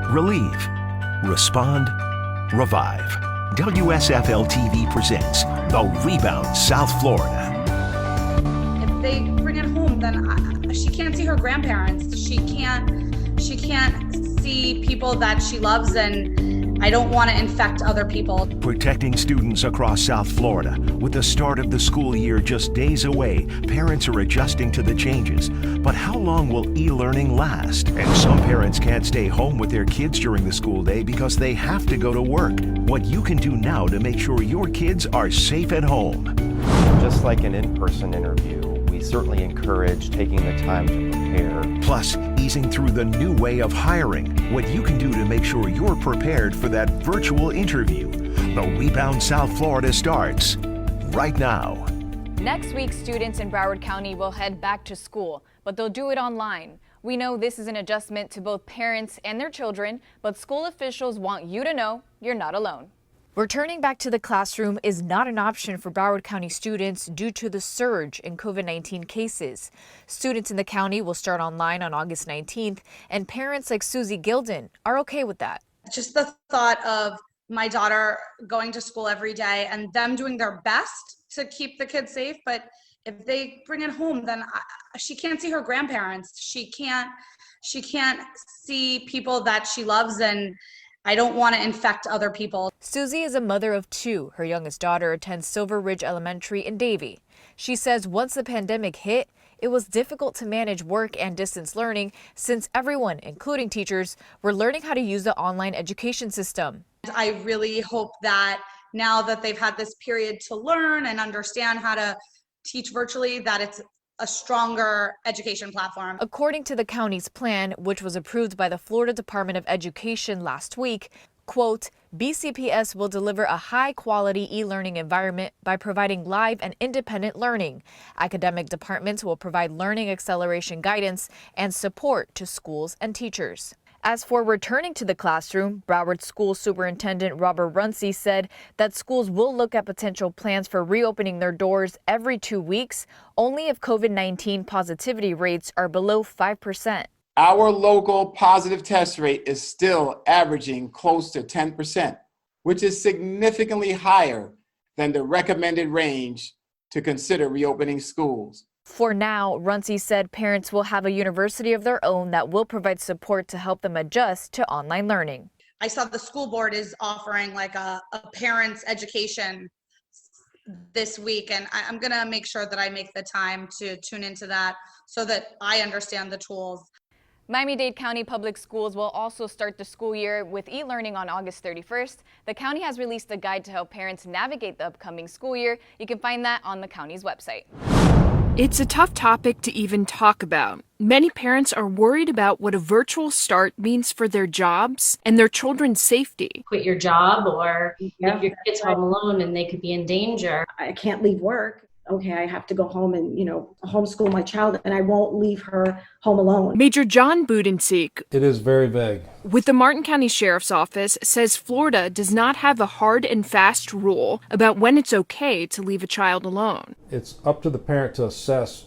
Relieve, Respond, Revive. WSFL-TV presents The Rebound South Florida. If they bring it home, then she can't see her grandparents. She can't see people that she loves, and I don't want to infect other people. Protecting students across South Florida. With the start of the school year just days away, parents are adjusting to the changes. But how long will e-learning last? And some parents can't stay home with their kids during the school day because they have to go to work. What you can do now to make sure your kids are safe at home. Just like an in-person interview, we certainly encourage taking the time to prepare. Plus, easing through the new way of hiring. What you can do to make sure you're prepared for that virtual interview. The Rebound South Florida starts right now. Next week, students in Broward County will head back to school, but they'll do it online. We know this is an adjustment to both parents and their children, but school officials want you to know you're not alone. Returning back to the classroom is not an option for Broward County students due to the surge in COVID-19 cases. Students in the county will start online on August 19th, and parents like Susie Gilden are okay with that. Just the thought of my daughter going to school every day and them doing their best to keep the kids safe, but if they bring it home, then she can't see her grandparents. She can't see people that she loves, and I don't want to infect other people. Susie is a mother of two. Her youngest daughter attends Silver Ridge Elementary in Davie. She says once the pandemic hit, it was difficult to manage work and distance learning since everyone, including teachers, were learning how to use the online education system. I really hope that now that they've had this period to learn and understand how to teach virtually, that it's a stronger education platform. According to the county's plan, which was approved by the Florida Department of Education last week, quote, BCPS will deliver a high-quality e-learning environment by providing live and independent learning. Academic departments will provide learning acceleration guidance and support to schools and teachers. As for returning to the classroom, Broward School Superintendent Robert Runcie said that schools will look at potential plans for reopening their doors every 2 weeks, only if COVID-19 positivity rates are below 5%. Our local positive test rate is still averaging close to 10%, which is significantly higher than the recommended range to consider reopening schools. For now, Runcie said parents will have a university of their own that will provide support to help them adjust to online learning. I saw the school board is offering like a parents education this week, and I'm going to make sure that I make the time to tune into that so that I understand the tools. Miami-Dade County Public Schools will also start the school year with e-learning on August 31st. The county has released a guide to help parents navigate the upcoming school year. You can find that on the county's website. It's a tough topic to even talk about. Many parents are worried about what a virtual start means for their jobs and their children's safety. Quit your job or if your kid's home alone and they could be in danger. I can't leave work. Okay, I have to go home and, homeschool my child, and I won't leave her home alone. Major John Budenseek, it is very vague, with the Martin County Sheriff's Office, says Florida does not have a hard and fast rule about when it's okay to leave a child alone. It's up to the parent to assess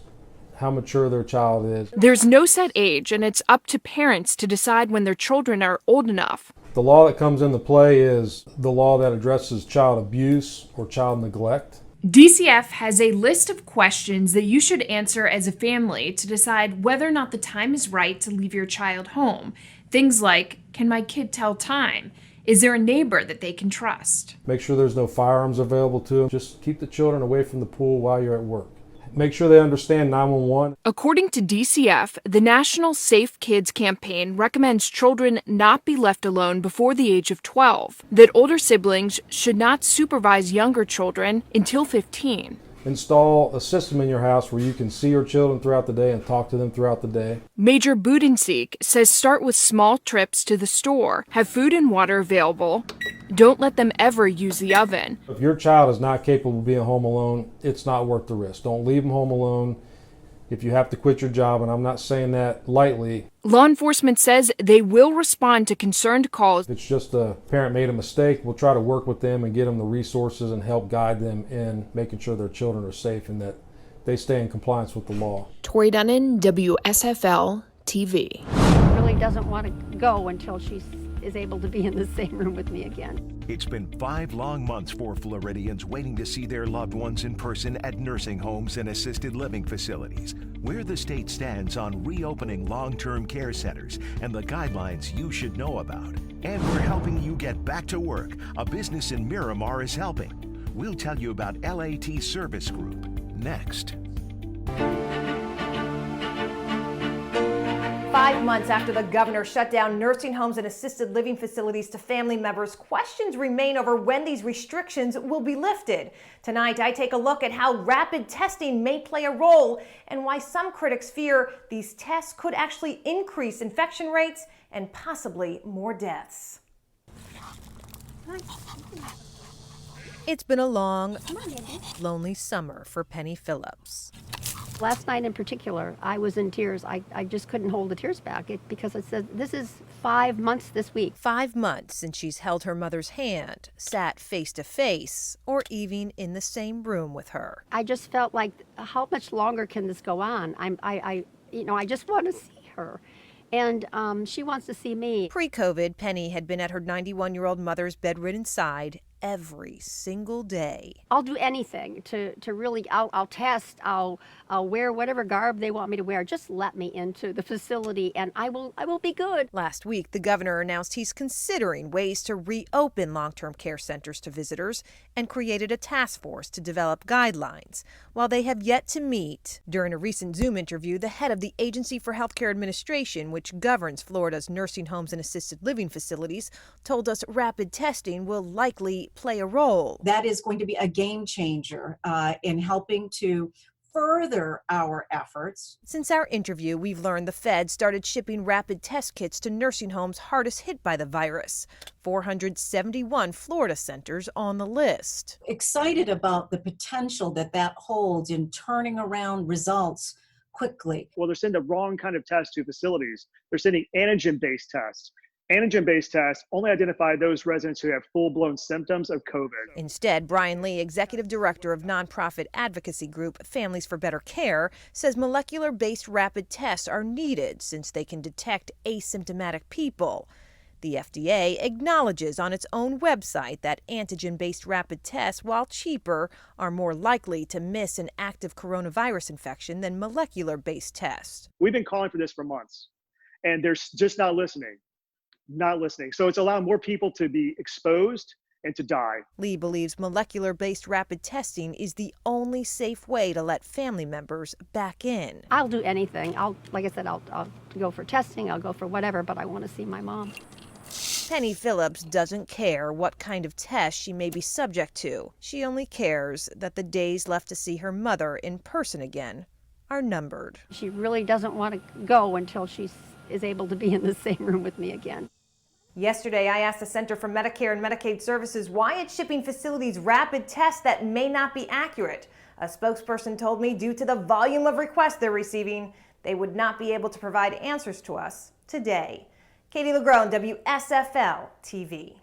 how mature their child is. There's no set age, and it's up to parents to decide when their children are old enough. The law that comes into play is the law that addresses child abuse or child neglect. DCF has a list of questions that you should answer as a family to decide whether or not the time is right to leave your child home. Things like, can my kid tell time? Is there a neighbor that they can trust? Make sure there's no firearms available to them. Just keep the children away from the pool while you're at work. Make sure they understand 911. According to DCF, the National Safe Kids campaign recommends children not be left alone before the age of 12, that older siblings should not supervise younger children until 15. Install a system in your house where you can see your children throughout the day and talk to them throughout the day. Major Budenseek says start with small trips to the store, have food and water available. Don't let them ever use the oven. If your child is not capable of being home alone, it's not worth the risk. Don't leave them home alone. If you have to quit your job, and I'm not saying that lightly. Law enforcement says they will respond to concerned calls. If it's just a parent made a mistake, we'll try to work with them and get them the resources and help guide them in making sure their children are safe and that they stay in compliance with the law. Tori Dunnan, WSFL TV. Really doesn't want to go until she's is able to be in the same room with me again. It's been 5 long months for Floridians waiting to see their loved ones in person at nursing homes and assisted living facilities. Where the state stands on reopening long-term care centers and the guidelines you should know about. And we're helping you get back to work. A business in Miramar is helping. We'll tell you about LAT Service Group next. 5 months after the governor shut down nursing homes and assisted living facilities to family members, questions remain over when these restrictions will be lifted. Tonight, I take a look at how rapid testing may play a role and why some critics fear these tests could actually increase infection rates and possibly more deaths. It's been a long, lonely summer for Penny Phillips. Last night in particular, I was in tears. I just couldn't hold the tears back because I said, this is 5 months this week. 5 months since she's held her mother's hand, sat face to face, or even in the same room with her. I just felt like, how much longer can this go on? I just want to see her. And she wants to see me. Pre-COVID, Penny had been at her 91-year-old mother's bedridden side every single day. I'll do anything to really, I'll test, I'll wear whatever garb they want me to wear. Just let me into the facility and I will be good. Last week, the governor announced he's considering ways to reopen long-term care centers to visitors and created a task force to develop guidelines. While they have yet to meet, during a recent Zoom interview, the head of the Agency for Healthcare Administration, which governs Florida's nursing homes and assisted living facilities, told us rapid testing will likely play a role. That is going to be a game changer in helping to further our efforts. Since our interview, we've learned the Fed started shipping rapid test kits to nursing homes hardest hit by the virus. 471 Florida centers on the list. Excited about the potential that holds in turning around results quickly. Well, they're sending the wrong kind of tests to facilities. They're sending antigen-based tests. Antigen-based tests only identify those residents who have full-blown symptoms of COVID. Instead, Brian Lee, executive director of nonprofit advocacy group Families for Better Care, says molecular-based rapid tests are needed since they can detect asymptomatic people. The FDA acknowledges on its own website that antigen-based rapid tests, while cheaper, are more likely to miss an active coronavirus infection than molecular-based tests. We've been calling for this for months, and they're just not listening. So it's allowing more people to be exposed and to die. Lee believes molecular-based rapid testing is the only safe way to let family members back in. I'll do anything. Like I said, I'll go for testing, I'll go for whatever, but I want to see my mom. Penny Phillips doesn't care what kind of test she may be subject to. She only cares that the days left to see her mother in person again are numbered. She really doesn't want to go until she is able to be in the same room with me again. Yesterday, I asked the Center for Medicare and Medicaid Services why it's shipping facilities rapid tests that may not be accurate. A spokesperson told me due to the volume of requests they're receiving, they would not be able to provide answers to us today. Katie Legrone, WSFL TV.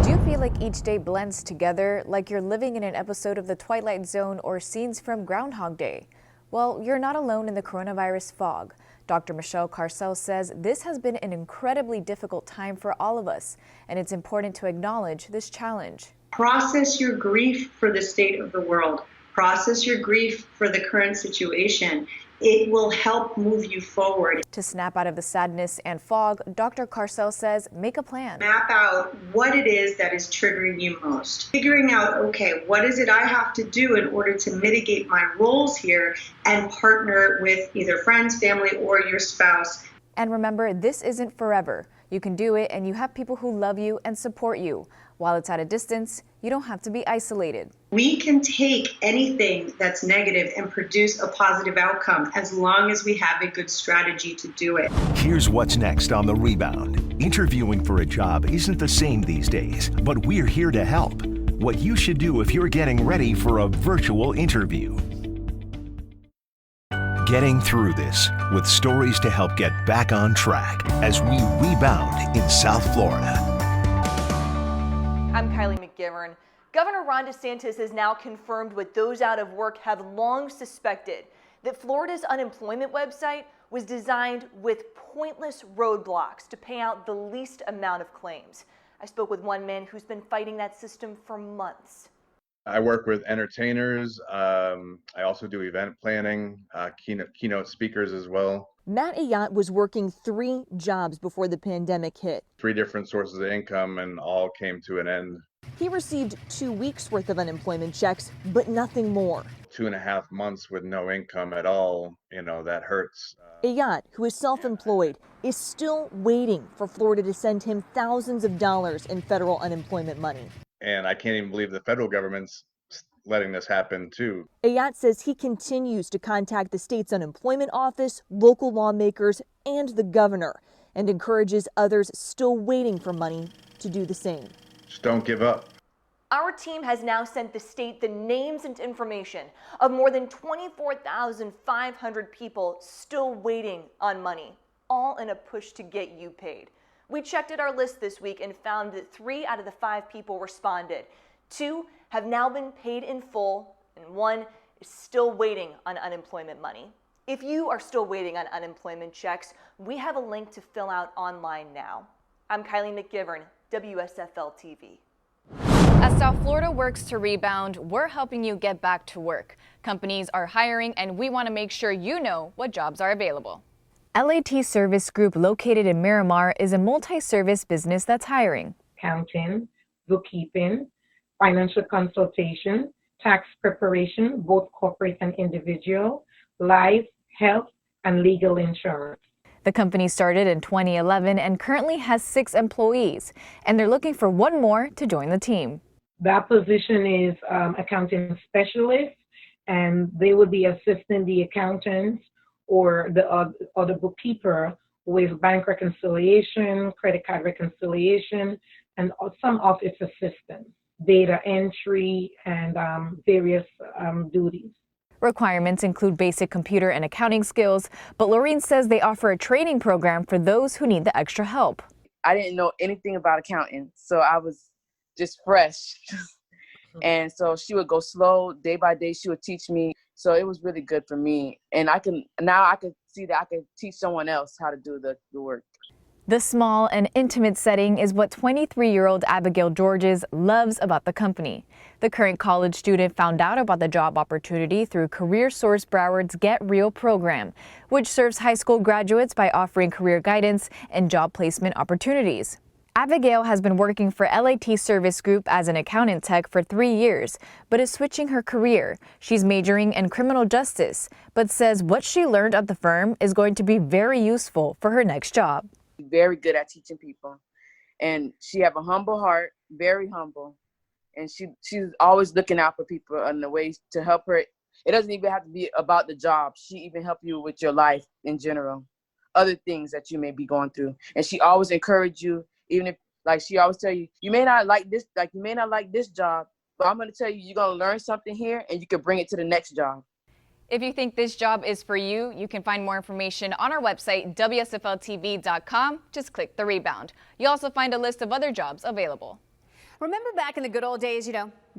Do you feel like each day blends together, like you're living in an episode of The Twilight Zone or scenes from Groundhog Day? Well, you're not alone in the coronavirus fog. Dr. Michelle Carcel says this has been an incredibly difficult time for all of us, and it's important to acknowledge this challenge. Process your grief for the state of the world. Process your grief for the current situation. It will help move you forward. To snap out of the sadness and fog, Dr. Carcel says make a plan. Map out what it is that is triggering you most. Figuring out, okay, what is it I have to do in order to mitigate my roles here and partner with either friends, family, or your spouse. And remember, this isn't forever. You can do it, and you have people who love you and support you. While it's at a distance, you don't have to be isolated. We can take anything that's negative and produce a positive outcome as long as we have a good strategy to do it. Here's what's next on The Rebound. Interviewing for a job isn't the same these days, but we're here to help. What you should do if you're getting ready for a virtual interview. Getting through this with stories to help get back on track as we rebound in South Florida. I'm Kylie McGivern. Governor Ron DeSantis has now confirmed what those out of work have long suspected, that Florida's unemployment website was designed with pointless roadblocks to pay out the least amount of claims. I spoke with one man who's been fighting that system for months. I work with entertainers. I also do event planning, keynote speakers as well. Matt Ayat was working 3 jobs before the pandemic hit. 3 different sources of income and all came to an end. He received 2 weeks worth of unemployment checks, but nothing more. 2.5 months with no income at all, that hurts. Ayat, who is self-employed, is still waiting for Florida to send him thousands of dollars in federal unemployment money. And I can't even believe the federal government's letting this happen too. Ayat says he continues to contact the state's unemployment office, local lawmakers, and the governor, and encourages others still waiting for money to do the same. Just don't give up. Our team has now sent the state the names and information of more than 24,500 people still waiting on money, all in a push to get you paid. We checked at our list this week and found that 3 out of the 5 people responded. 2 have now been paid in full, and 1 is still waiting on unemployment money. If you are still waiting on unemployment checks, we have a link to fill out online now. I'm Kylie McGivern, WSFL TV. As South Florida works to rebound, we're helping you get back to work. Companies are hiring, and we want to make sure you know what jobs are available. LAT Service Group, located in Miramar, is a multi-service business that's hiring. Accounting, bookkeeping, financial consultation, tax preparation, both corporate and individual, life, health, and legal insurance. The company started in 2011 and currently has 6 employees, and they're looking for 1 more to join the team. That position is accounting specialist, and they would be assisting the accountants or the other bookkeeper with bank reconciliation, credit card reconciliation, and some office assistance, data entry, and various duties. Requirements include basic computer and accounting skills, but Laureen says they offer a training program for those who need the extra help. I didn't know anything about accounting, so I was just fresh. And so she would go slow, day by day, she would teach me. So it was really good for me. And I can see that I can teach someone else how to do the work. The small and intimate setting is what 23-year-old Abigail Georges loves about the company. The current college student found out about the job opportunity through CareerSource Broward's Get Real program, which serves high school graduates by offering career guidance and job placement opportunities. Abigail has been working for LAT Service Group as an accountant tech for 3 years, but is switching her career. She's majoring in criminal justice, but says what she learned at the firm is going to be very useful for her next job. Very good at teaching people, and she have a humble heart, very humble, and she's always looking out for people and the ways to help her. It doesn't even have to be about the job. She even help you with your life in general, other things that you may be going through, and she always encourage you. Even if, like, she always tell you, you may not like this, job, but I'm going to tell you, you're going to learn something here and you can bring it to the next job. If you think this job is for you, you can find more information on our website, WSFLTV.com. Just click the rebound. You'll also find a list of other jobs available. Remember back in the good old days,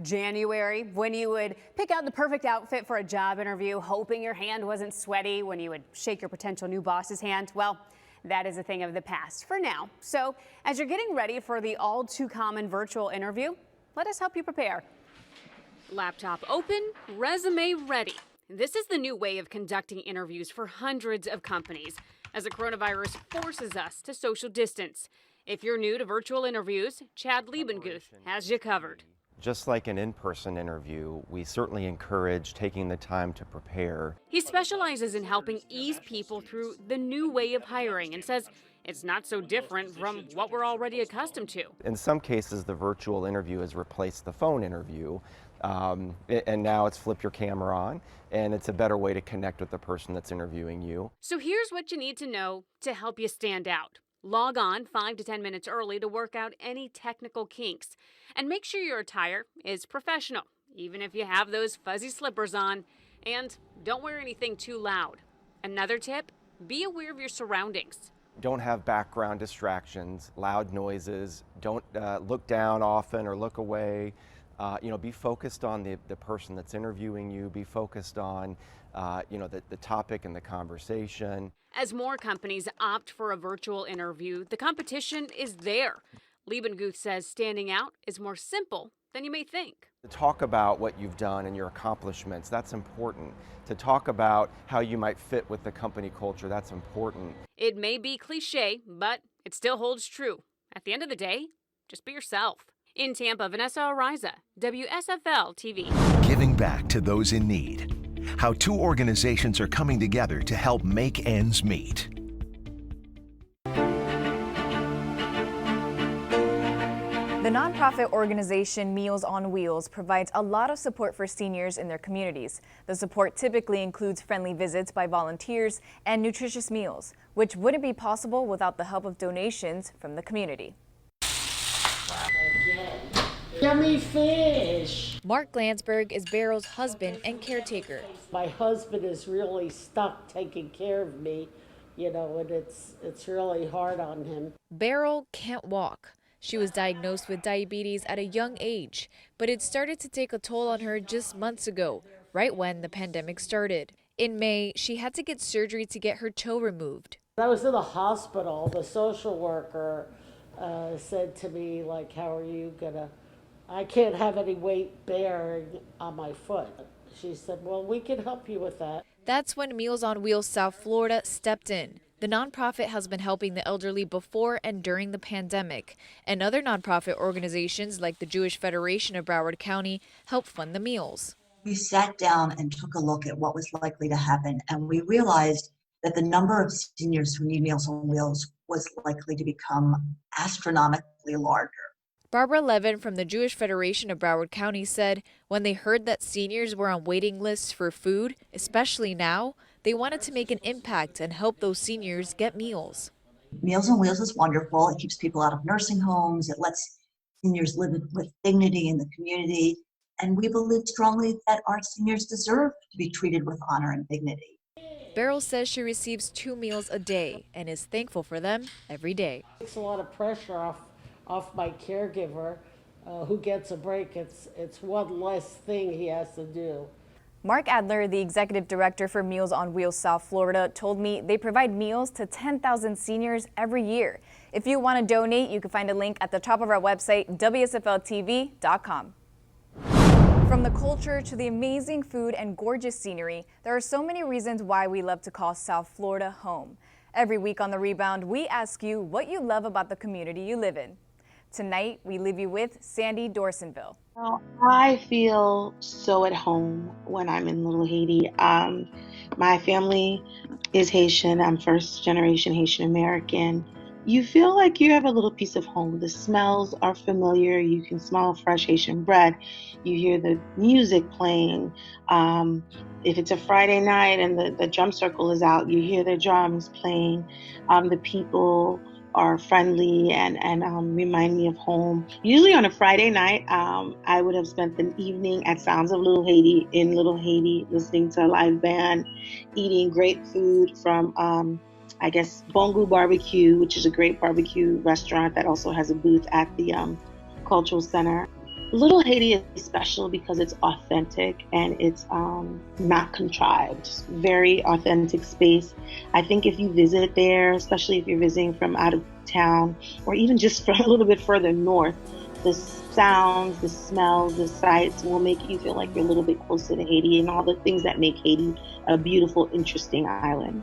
January, when you would pick out the perfect outfit for a job interview, hoping your hand wasn't sweaty when you would shake your potential new boss's hand? Well, that is a thing of the past for now. So as you're getting ready for the all too common virtual interview, let us help you prepare. Laptop open, resume ready. This is the new way of conducting interviews for hundreds of companies as the coronavirus forces us to social distance. If you're new to virtual interviews, Chad Liebenguth has you covered. Just like an in-person interview, we certainly encourage taking the time to prepare. He specializes in helping ease people through the new way of hiring and says it's not so different from what we're already accustomed to. In some cases, the virtual interview has replaced the phone interview, and now it's flip your camera on, and it's a better way to connect with the person that's interviewing you. So here's what you need to know to help you stand out. Log on 5 to 10 minutes early to work out any technical kinks. And make sure your attire is professional, even if you have those fuzzy slippers on. And don't wear anything too loud. Another tip, be aware of your surroundings. Don't have background distractions, loud noises. Don't look down often or look away. Be focused on the person that's interviewing you. Be focused on, the topic and the conversation. As more companies opt for a virtual interview, the competition is there. Liebenguth says standing out is more simple than you may think. To talk about what you've done and your accomplishments, that's important. To talk about how you might fit with the company culture, that's important. It may be cliche, but it still holds true. At the end of the day, just be yourself. In Tampa, Vanessa Ariza, WSFL TV. Giving back to those in need. How two organizations are coming together to help make ends meet. The nonprofit organization Meals on Wheels provides a lot of support for seniors in their communities. The support typically includes friendly visits by volunteers and nutritious meals, which wouldn't be possible without the help of donations from the community. Yummy fish. Mark Glansberg is Beryl's husband and caretaker. My husband is really stuck taking care of me, and it's really hard on him. Beryl can't walk. She was diagnosed with diabetes at a young age, but it started to take a toll on her just months ago, right when the pandemic started. In May, she had to get surgery to get her toe removed. When I was in the hospital, the social worker said to me, how are you gonna, I can't have any weight bearing on my foot. She said, well, we can help you with that. That's when Meals on Wheels South Florida stepped in. The nonprofit has been helping the elderly before and during the pandemic, and other nonprofit organizations like the Jewish Federation of Broward County help fund the meals. We sat down and took a look at what was likely to happen, and we realized that the number of seniors who need Meals on Wheels was likely to become astronomically larger. Barbara Levin from the Jewish Federation of Broward County said when they heard that seniors were on waiting lists for food, especially now, they wanted to make an impact and help those seniors get meals. Meals on Wheels is wonderful. It keeps people out of nursing homes. It lets seniors live with dignity in the community. And we believe strongly that our seniors deserve to be treated with honor and dignity. Beryl says she receives 2 meals a day and is thankful for them every day. It takes a lot of pressure off my caregiver who gets a break. It's one less thing he has to do. Mark Adler, the executive director for Meals on Wheels South Florida, told me they provide meals to 10,000 seniors every year. If you want to donate, you can find a link at the top of our website, WSFLTV.com. From the culture to the amazing food and gorgeous scenery, there are so many reasons why we love to call South Florida home. Every week on The Rebound, we ask you what you love about the community you live in. Tonight, we leave you with Sandy Dorsonville. Well, I feel so at home when I'm in Little Haiti. My family is Haitian. I'm first generation Haitian American. You feel like you have a little piece of home. The smells are familiar. You can smell fresh Haitian bread. You hear the music playing. If it's a Friday night and the drum circle is out, you hear the drums playing. The people are friendly and remind me of home. Usually on a Friday night, I would have spent the evening at Sounds of Little Haiti in Little Haiti, listening to a live band, eating great food from, Bongo Barbecue, which is a great barbecue restaurant that also has a booth at the Cultural Center. Little Haiti is special because it's authentic and it's not contrived. Very authentic space. I think if you visit there, especially if you're visiting from out of town or even just from a little bit further north, the sounds, the smells, the sights will make you feel like you're a little bit closer to Haiti and all the things that make Haiti a beautiful, interesting island.